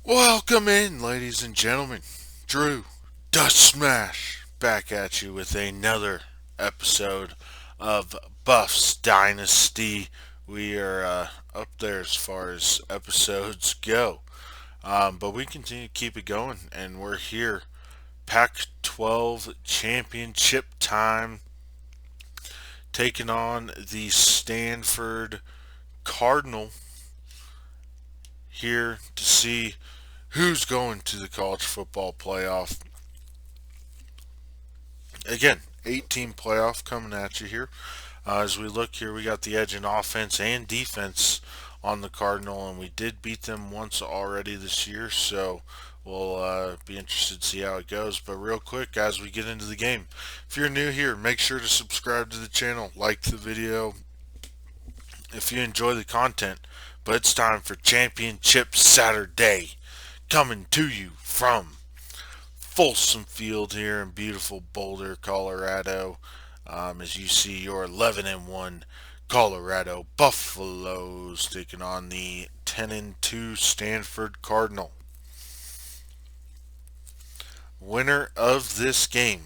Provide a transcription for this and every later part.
Welcome in, ladies and gentlemen. Drew, Dust Smash, back at you with another episode of Buffs Dynasty. We are up there as far as episodes go, but we continue to keep it going, and we're here. PAC-12 championship time, taking on the Stanford Cardinal here to see who's going to the college football playoff. Again, 8-team playoff coming at you here. As we look here, we got the edge in offense and defense on the Cardinal, and we did beat them once already this year, so we'll be interested to see how it goes. But real quick, as we get into the game, if you're new here, make sure to subscribe to the channel, like the video if you enjoy the content. But it's time for Championship Saturday, coming to you from Folsom Field here in beautiful Boulder, Colorado. As you see, your 11-1 Colorado Buffaloes taking on the 10-2 Stanford Cardinal. Winner of this game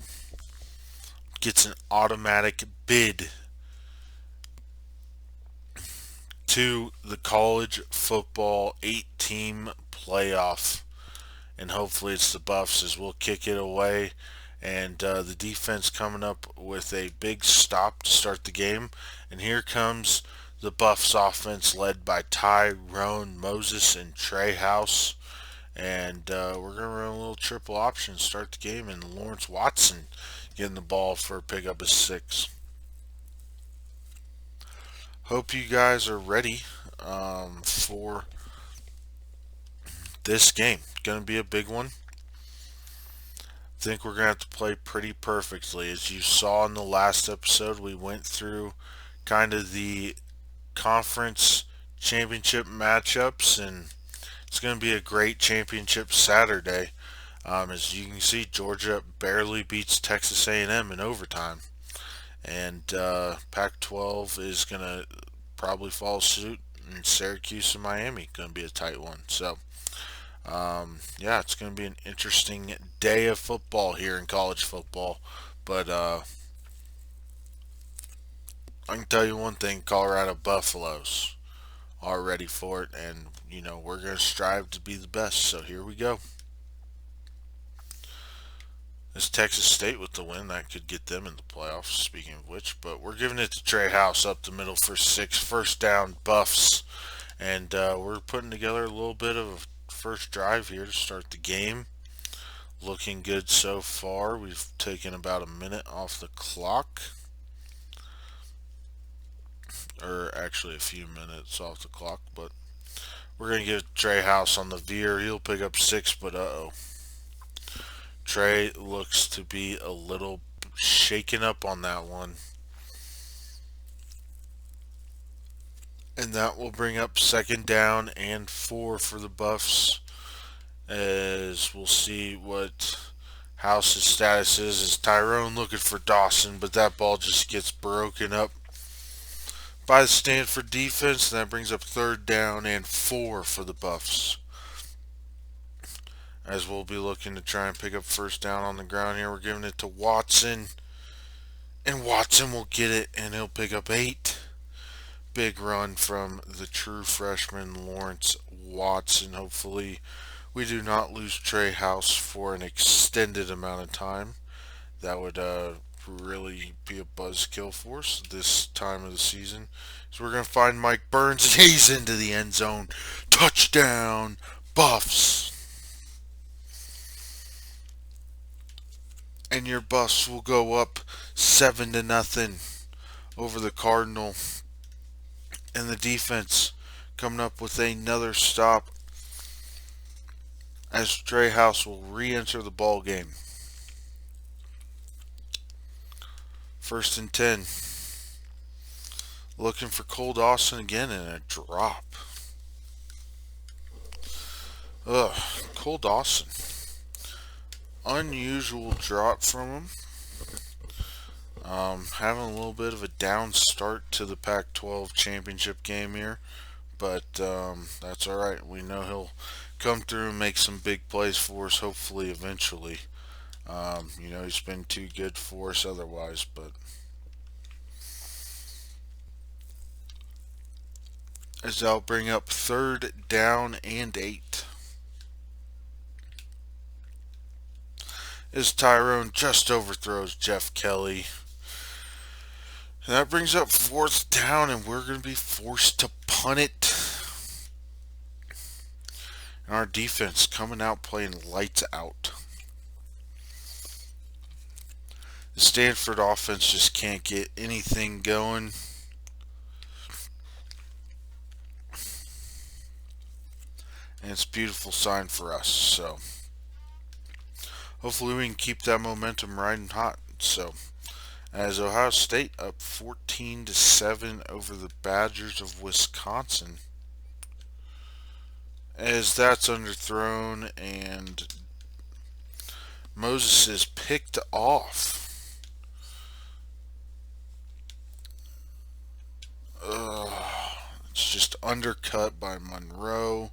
gets an automatic bid to the college football 8-team playoff. And hopefully it's the Buffs, as we'll kick it away. And the defense coming up with a big stop to start the game. And here comes the Buffs offense led by Tyrone Moses and Trey House. And we're going to run a little triple option to start the game. And Lawrence Watson getting the ball for a pick up of 6. Hope you guys are ready for this game. Going to be a big one. I think we're going to have to play pretty perfectly. As you saw in the last episode, we went through kind of the conference championship matchups, and it's going to be a great championship Saturday. As you can see, Georgia barely beats Texas A&M in overtime, and Pac-12 is going to probably follow suit, and Syracuse and Miami going to be a tight one. So yeah, it's going to be an interesting day of football here in college football. But I can tell you one thing: Colorado Buffaloes are ready for it, and we're going to strive to be the best. So here we go. This Texas State with the win, that could get them in the playoffs. Speaking of which, but we're giving it to Trey House up the middle for 6, first down, Buffs, and we're putting together a little bit of first drive here to start the game. Looking good so far. We've taken about a minute off the clock, or actually a few minutes off the clock, but we're going to give Trey House on the veer. He'll pick up 6, but Trey looks to be a little shaken up on that one. And that will bring up second down and 4 for the Buffs, as we'll see what House's status is. As Tyrone looking for Dawson, but that ball just gets broken up by the Stanford defense, and that brings up third down and 4 for the Buffs, as we'll be looking to try and pick up first down on the ground here. We're giving it to Watson, and Watson will get it, and he'll pick up 8. Big run from the true freshman Lawrence Watson. Hopefully we do not lose Trey House for an extended amount of time. That would really be a buzzkill for us this time of the season. So we're going to find Mike Burns, and he's into the end zone. Touchdown, Buffs. And your Buffs will go up 7-0 over the Cardinal. And the defense coming up with another stop, as Trey House will re-enter the ball game. First and 10. Looking for Cole Dawson again, and a drop. Cole Dawson. Unusual drop from him. Having a little bit of a down start to the Pac-12 championship game here, but that's alright. We know he'll come through and make some big plays for us, hopefully, eventually. He's been too good for us otherwise, but as they'll bring up 3rd down and 8. As Tyrone just overthrows Jeff Kelly. And that brings up 4th down, and we're going to be forced to punt it. And our defense coming out playing lights out. The Stanford offense just can't get anything going. And it's a beautiful sign for us. So hopefully we can keep that momentum riding hot. So as Ohio State up 14-7 over the Badgers of Wisconsin. As that's underthrown and Moses is picked off. It's just undercut by Monroe.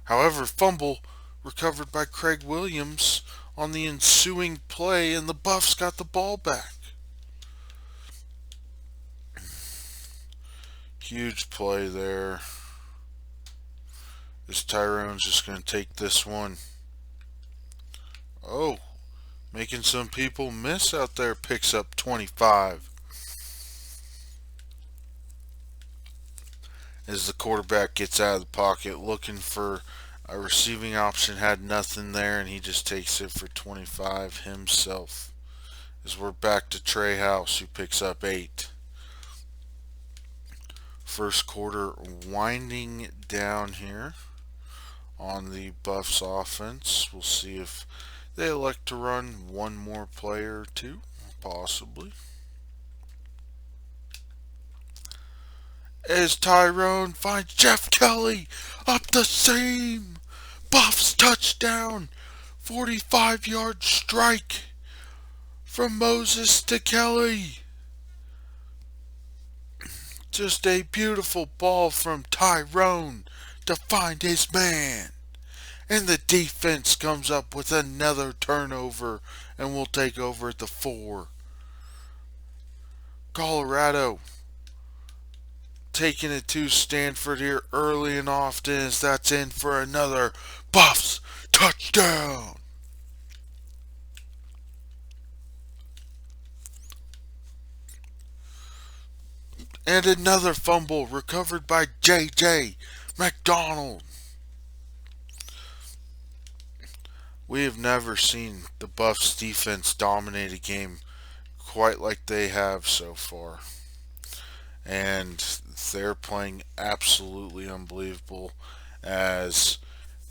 However, fumble recovered by Craig Williams on the ensuing play, and the Buffs got the ball back. Huge play there. This Tyrone's just going to take this one. Oh, making some people miss out there. Picks up 25. As the quarterback gets out of the pocket looking for a receiving option, had nothing there, and he just takes it for 25 himself. As we're back to Trey House, who picks up 8. First quarter winding down here on the Buffs offense. We'll see if they elect to run one more play or two, possibly. As Tyrone finds Jeff Kelly up the seam. Buffs touchdown. 45-yard strike from Moses to Kelly. Just a beautiful ball from Tyrone to find his man. And the defense comes up with another turnover and will take over at the 4. Colorado taking it to Stanford here early and often, as that's in for another Buffs touchdown. And another fumble recovered by J.J. McDonald. We have never seen the Buffs defense dominate a game quite like they have so far. And they're playing absolutely unbelievable as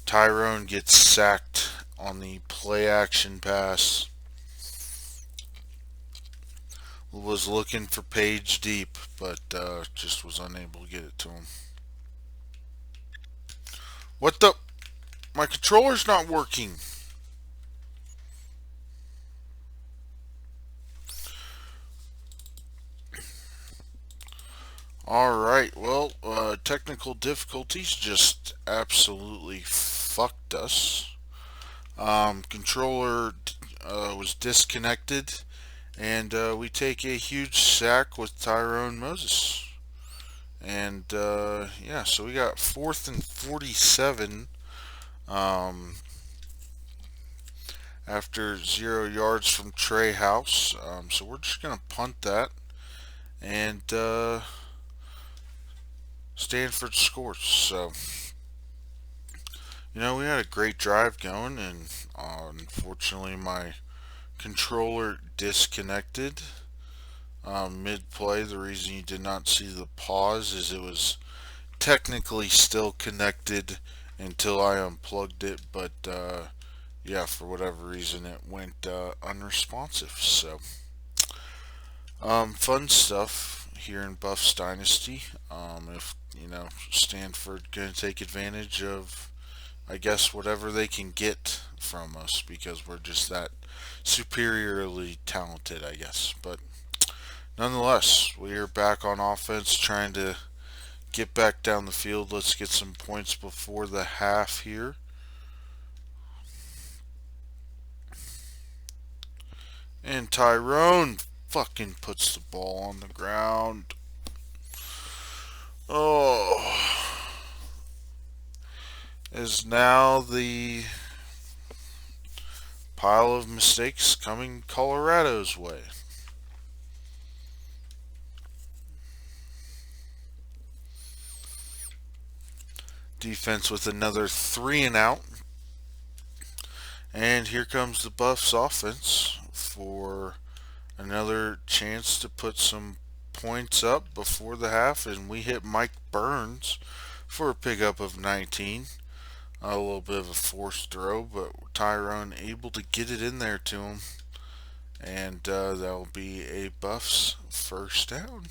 Tyrone gets sacked on the play action pass. Was looking for Page deep, but just was unable to get it to him. What the? My controller's not working. Alright, well, technical difficulties just absolutely fucked us. Controller was disconnected, and we take a huge sack with Tyrone Moses. And, yeah, so we got 4th and 47 after 0 yards from Trey House. So we're just going to punt that. And, Stanford scores. So, we had a great drive going, and unfortunately my controller disconnected mid-play. The reason you did not see the pause is it was technically still connected until I unplugged it, but yeah, for whatever reason it went unresponsive. So, fun stuff here in Buffs Dynasty. If Stanford gonna take advantage of, I guess, whatever they can get from us, because we're just that superiorly talented, I guess. But nonetheless, we are back on offense, trying to get back down the field. Let's get some points before the half here. And Tyrone fucking puts the ball on the ground. Oh, is now the pile of mistakes coming Colorado's way. Defense with another 3-and-out. And here comes the Buffs offense for another chance to put some points up before the half. And we hit Mike Burns for a pickup of 19. A little bit of a forced throw, but Tyrone able to get it in there to him. And that'll be a Buffs first down.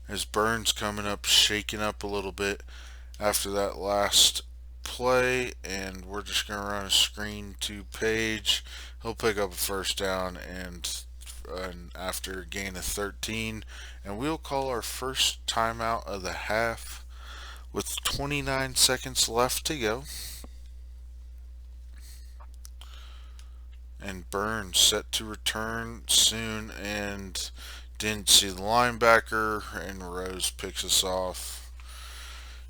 As Burns coming up, shaking up a little bit after that last play, and we're just going to run a screen to Page. He'll pick up a first down and after a gain of 13, and we'll call our first timeout of the half with 29 seconds left to go. And Burns set to return soon, and didn't see the linebacker, and Rose picks us off.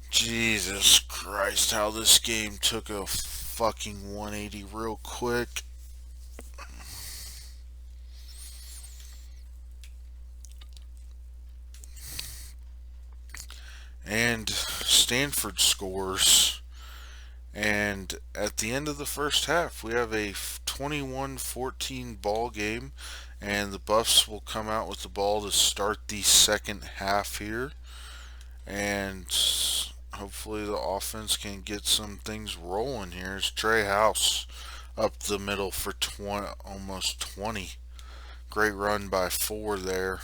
Jesus Christ, how this game took a fucking 180 real quick. And Stanford scores. And at the end of the first half, we have a 21-14 ball game. And the Buffs will come out with the ball to start the second half here. And hopefully the offense can get some things rolling here. It's Trey House up the middle for almost 20. Great run by 4 there.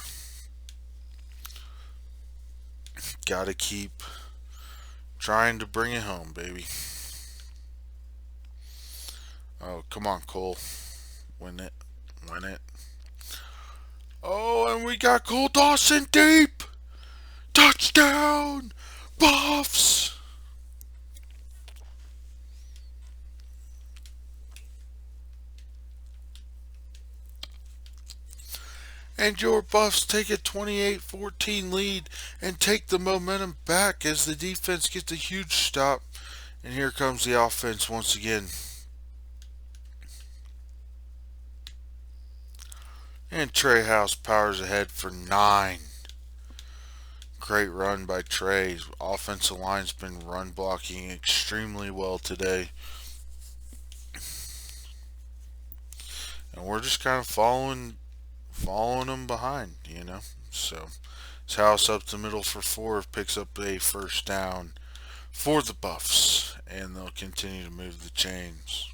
Got to keep trying to bring it home, baby. Oh, come on, Cole. Win it. Win it. Oh, and we got Cole Dawson deep. Touchdown, Buffs. And your Buffs take a 28-14 lead and take the momentum back as the defense gets a huge stop. And here comes the offense once again. And Trey House powers ahead for 9. Great run by Trey. Offensive line's been run blocking extremely well today. And we're just kind of following them behind, you know. So it's House up the middle for 4, picks up a first down for the Buffs, and they'll continue to move the chains.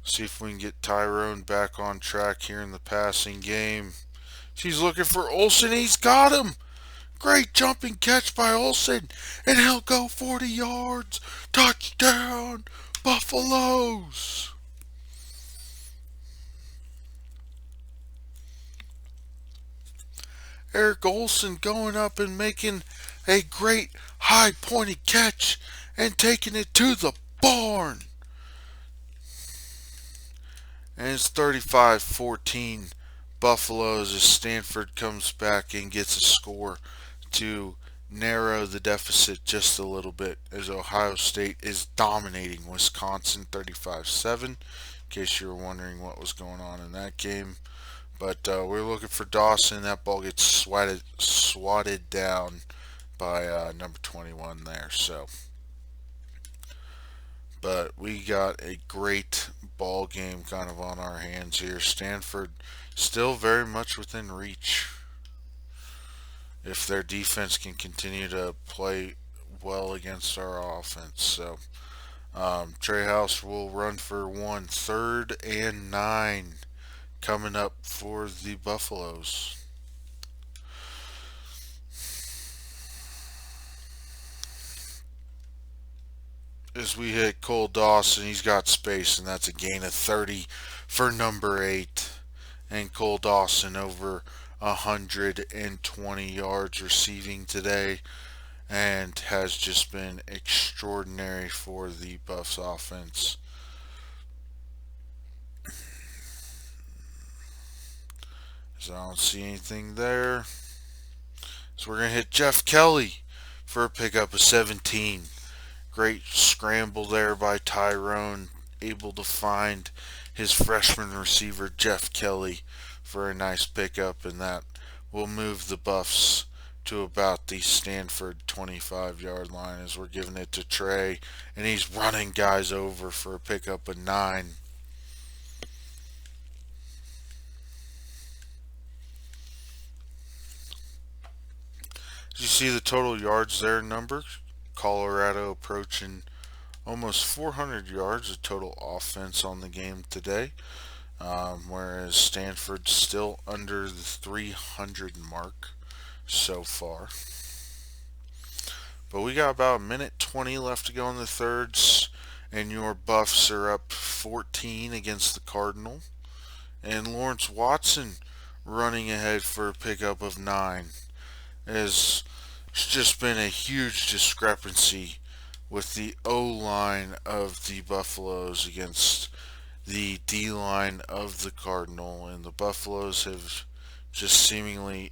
See if we can get Tyrone back on track here in the passing game. She's looking for Olsen. He's got him. Great jumping catch by Olsen, and he'll go 40 yards. Touchdown, Buffaloes. Eric Olsen going up and making a great high pointed catch and taking it to the barn. And it's 35-14 Buffaloes as Stanford comes back and gets a score to narrow the deficit just a little bit as Ohio State is dominating Wisconsin 35-7, in case you were wondering what was going on in that game. But we're looking for Dawson. That ball gets swatted down by number 21 there. But we got a great ball game kind of on our hands here. Stanford still very much within reach if their defense can continue to play well against our offense. So Trey House will run for 1, 3rd and 9 coming up for the Buffaloes. As we hit Cole Dawson, he's got space, and that's a gain of 30 for number 8. And Cole Dawson over 120 yards receiving today. and has just been extraordinary for the Buffs offense. So I don't see anything there. So we're going to hit Jeff Kelly for a pickup of 17. Great scramble there by Tyrone, able to find his freshman receiver Jeff Kelly for a nice pickup, and that will move the Buffs to about the Stanford 25-yard line as we're giving it to Trey, and he's running guys over for a pickup of 9. As you see the total yards there number, Colorado approaching almost 400 yards of total offense on the game today, whereas Stanford's still under the 300 mark so far. But we got about a minute 20 left to go in the thirds, and your Buffs are up 14 against the Cardinal. And Lawrence Watson running ahead for a pickup of 9. As it's just been a huge discrepancy with the O-line of the Buffaloes against the D-line of the Cardinal, and the Buffaloes have just seemingly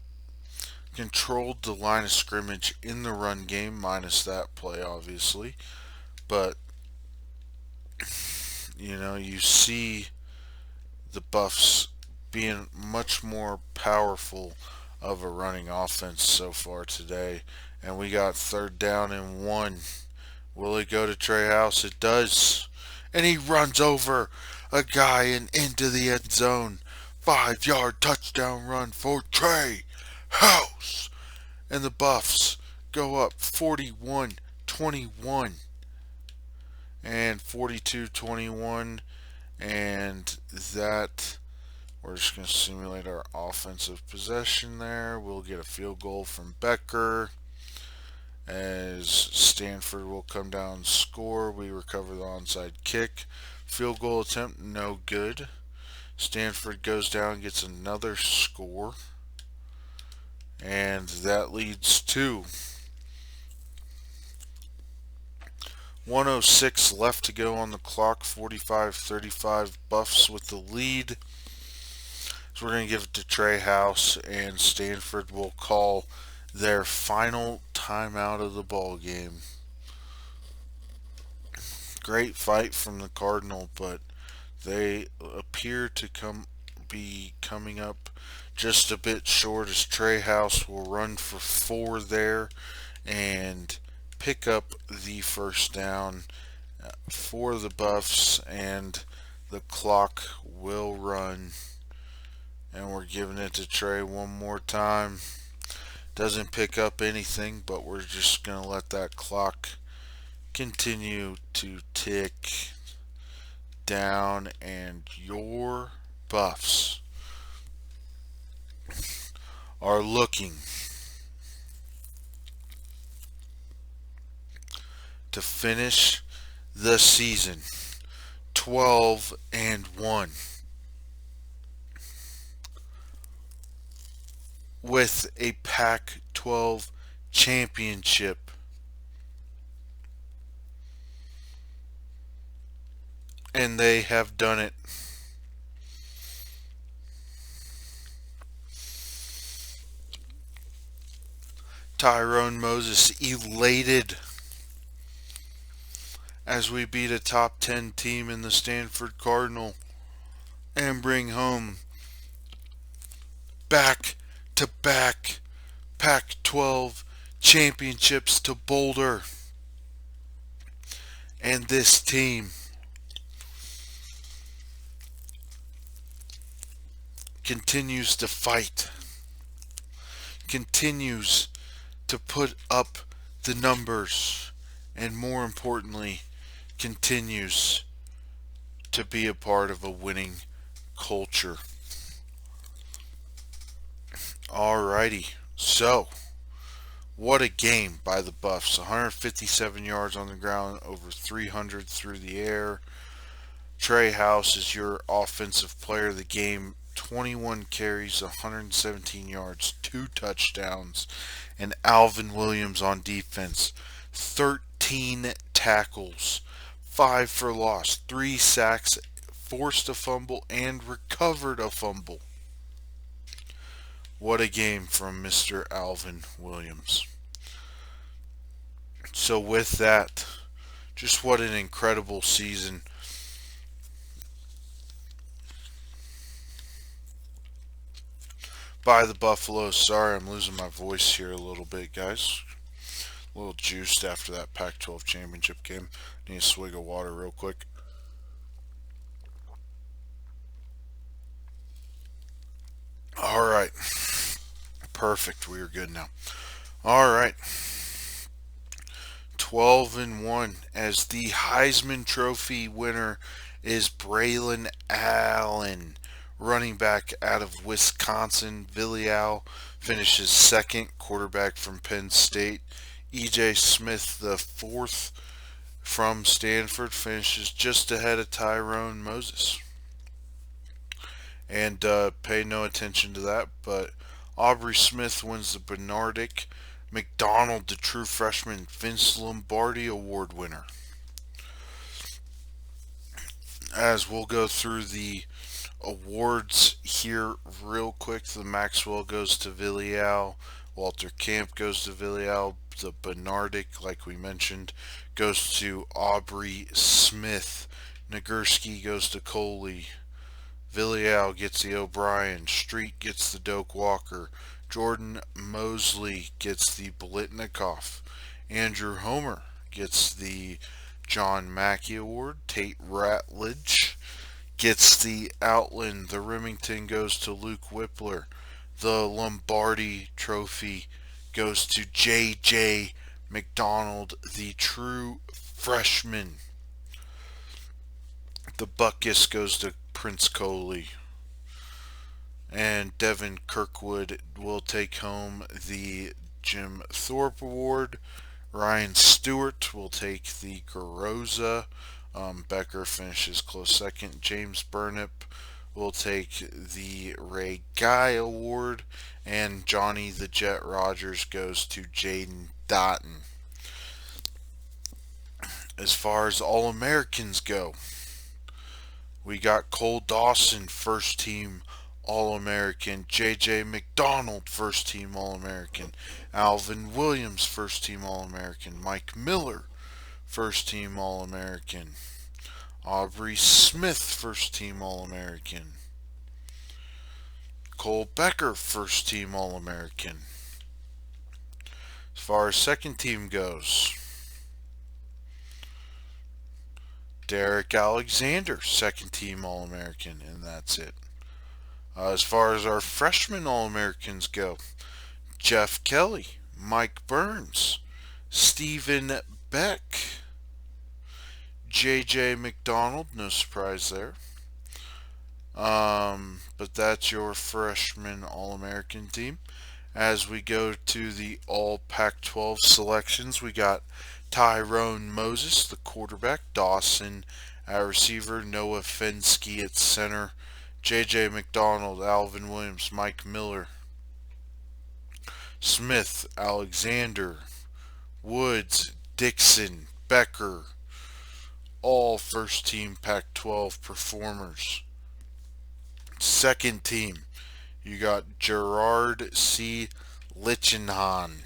controlled the line of scrimmage in the run game, minus that play obviously. But you see the Buffs being much more powerful of a running offense so far today. And we got 3rd down and 1. Will it go to Trey House? It does. And he runs over a guy and into the end zone. 5-yard touchdown run for Trey House. And the Buffs go up 41-21 and 42-21. And that, we're just going to simulate our offensive possession there. We'll get a field goal from Becker, as Stanford will come down and score. We recover the onside kick. Field goal attempt, no good. Stanford goes down and gets another score. And that leads to 1:06 left to go on the clock. 45-35 Buffs with the lead. So we're going to give it to Trey House, and Stanford will call their final timeout of the ball game. Great fight from the Cardinal, but they appear to be coming up just a bit short, as Trey House will run for 4 there and pick up the first down for the Buffs, and the clock will run. And we're giving it to Trey one more time. Doesn't pick up anything, but we're just going to let that clock continue to tick down, and your Buffs are looking to finish the season 12-1 with a Pac-12 championship. And they have done it. Tyrone Moses elated as we beat a top 10 team in the Stanford Cardinal and bring home back-to-back Pac-12 championships to Boulder. And this team continues to fight, continues to put up the numbers, and more importantly, continues to be a part of a winning culture. Alrighty, so what a game by the Buffs. 157 yards on the ground, over 300 through the air. Trey House is your offensive player of the game 21 carries, 117 yards, 2 touchdowns. And Alvin Williams on defense, 13 tackles, 5 for loss, 3 sacks, forced a fumble, and recovered a fumble. What a game from Mr. Alvin Williams. So with that, just what an incredible season. By the Buffaloes. Sorry, I'm losing my voice here a little bit, guys. A little juiced after that Pac-12 championship game. Need a swig of water real quick. All right. Perfect. We are good now. All right. 12-1 as the Heisman Trophy winner is Braylon Allen, running back out of Wisconsin. Villial finishes second, quarterback from Penn State. E.J. Smith, the fourth from Stanford, finishes just ahead of Tyrone Moses. And pay no attention to that, but Aubrey Smith wins the Bernardic McDonald, the true freshman Vince Lombardi Award winner. As we'll go through the awards here real quick, the Maxwell goes to Villial, Walter Camp goes to Villial, the Bernardic, like we mentioned, goes to Aubrey Smith, Nagurski goes to Coley, Villial gets the O'Brien, Street gets the Doak Walker, Jordan Mosley gets the Blitnikoff, Andrew Homer gets the John Mackey Award, Tate Ratledge gets the Outland, the Remington goes to Luke Whippler, the Lombardi Trophy goes to J.J. McDonald, the true freshman. The Buckus goes to Prince Coley. And Devin Kirkwood will take home the Jim Thorpe Award. Ryan Stewart will take the Garoza. Becker finishes close second. James Burnip will take the Ray Guy Award. And Johnny the Jet Rogers goes to Jaden Dotton. As far as All-Americans go, we got Cole Dawson, first team All-American. J.J. McDonald, first team All-American. Alvin Williams, first team All-American. Mike Miller, first team All-American. Aubrey Smith, first team All-American. Cole Becker, first team All-American. As far as second team goes, Derek Alexander, second team All-American, and that's it. As far as our freshman All-Americans go, Jeff Kelly, Mike Burns, Stephen Beck, J.J. McDonald, no surprise there. But that's your freshman All-American team. As we go to the All Pac-12 selections, we got Tyrone Moses, the quarterback, Dawson at receiver, Noah Fensky at center, J.J. McDonald, Alvin Williams, Mike Miller, Smith, Alexander, Woods, Dixon, Becker, all first team Pac-12 performers. Second team, you got Gerard C. Lichenhan.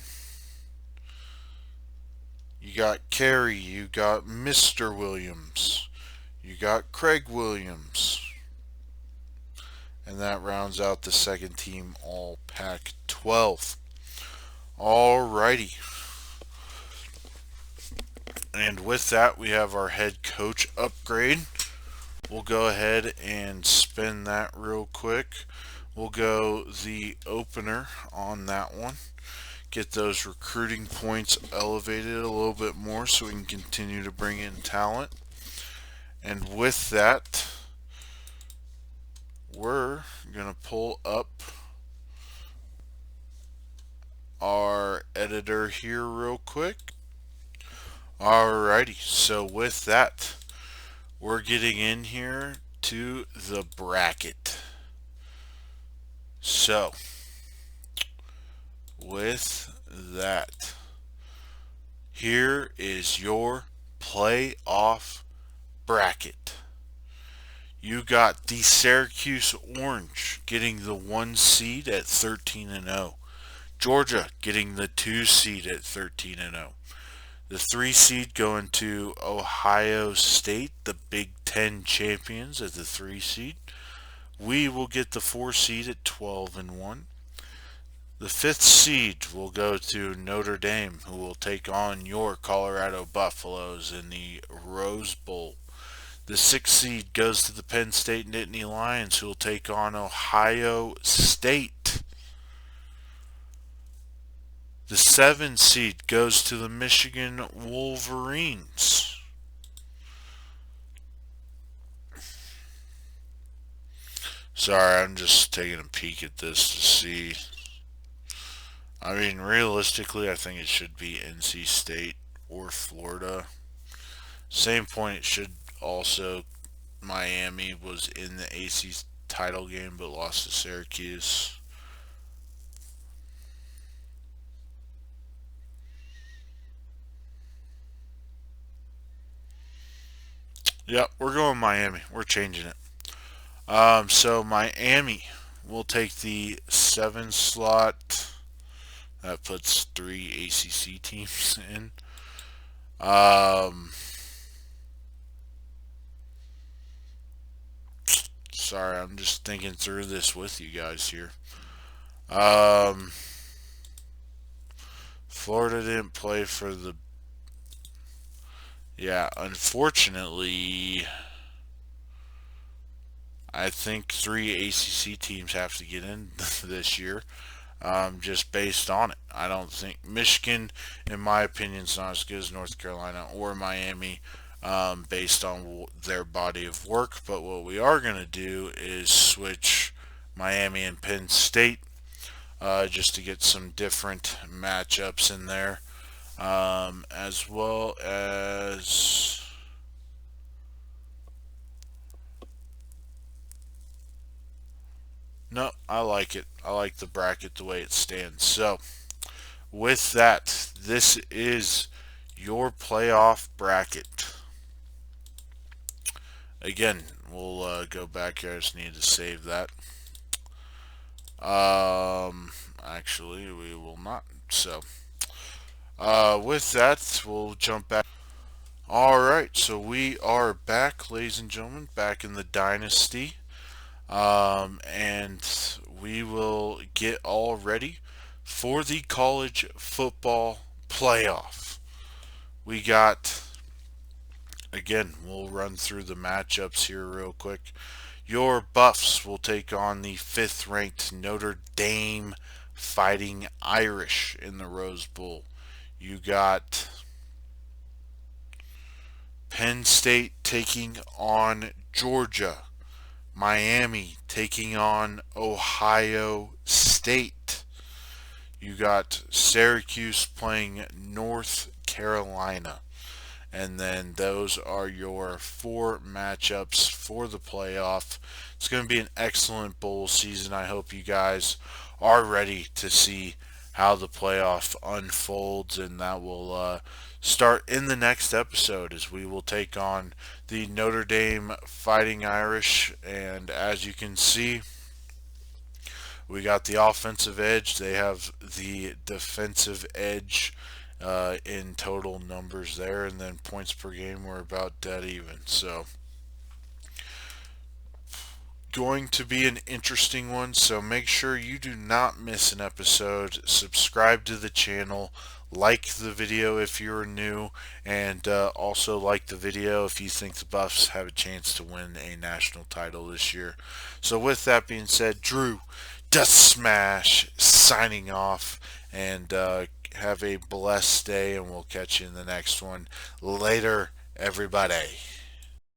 You got Carey, you got Mr. Williams, you got Craig Williams. And that rounds out the second team All Pac-12. Alrighty. And with that, we have our head coach upgrade. We'll go ahead and spin that real quick. We'll go the opener on that one. Get those recruiting points elevated a little bit more so we can continue to bring in talent. And with that, we're going to pull up our editor here real quick. Alrighty, so with that, we're getting in here to the bracket. So, with that, here is your playoff bracket. You got the Syracuse Orange getting the 1 seed at 13-0. Georgia getting the 2 seed at 13-0. The 3 seed going to Ohio State, the Big Ten champions, as the 3 seed. We will get the 4 seed at 12-1. The 5th seed will go to Notre Dame, who will take on your Colorado Buffaloes in the Rose Bowl. The 6th seed goes to the Penn State Nittany Lions, who will take on Ohio State. The 7th seed goes to the Michigan Wolverines. Sorry, I'm just taking a peek at this to see. I mean, realistically, I think it should be NC State or Florida. Same point, it should also. Miami was in the AC title game but lost to Syracuse. Yep, we're going Miami. We're changing it. So Miami will take the 7 slot. That puts 3 ACC teams in. Sorry, I'm just thinking through this with you guys here. Florida didn't play for the. Yeah, unfortunately, I think 3 ACC teams have to get in this year, just based on it. I don't think Michigan, in my opinion, is not as good as North Carolina or Miami, based on their body of work. But what we are going to do is switch Miami and Penn State, just to get some different matchups in there, as well as. No, I like it. I like the bracket the way it stands. So, with that, this is your playoff bracket. Again, we'll go back here. I just need to save that. Actually, we will not. So, with that, we'll jump back. Alright, so we are back, ladies and gentlemen, back in the Dynasty. And we will get all ready for the college football playoff. We got, again, we'll run through the matchups here real quick. Your Buffs will take on the 5th ranked Notre Dame Fighting Irish in the Rose Bowl. You got Penn State taking on Georgia. Miami taking on Ohio State. You got Syracuse playing North Carolina. And then those are your 4 matchups for the playoff. It's going to be an excellent bowl season. I hope you guys are ready to see how the playoff unfolds, and that will start in the next episode as we will take on the Notre Dame Fighting Irish. And as you can see, we got the offensive edge. They have the defensive edge in total numbers there, and then points per game we're about dead even. So going to be an interesting one, so make sure you do not miss an episode. Subscribe to the channel, like the video if you're new, and also like the video if you think the Buffs have a chance to win a national title this year. So with that being said, Drew Dust Smash signing off, and have a blessed day, and we'll catch you in the next one. Later, everybody.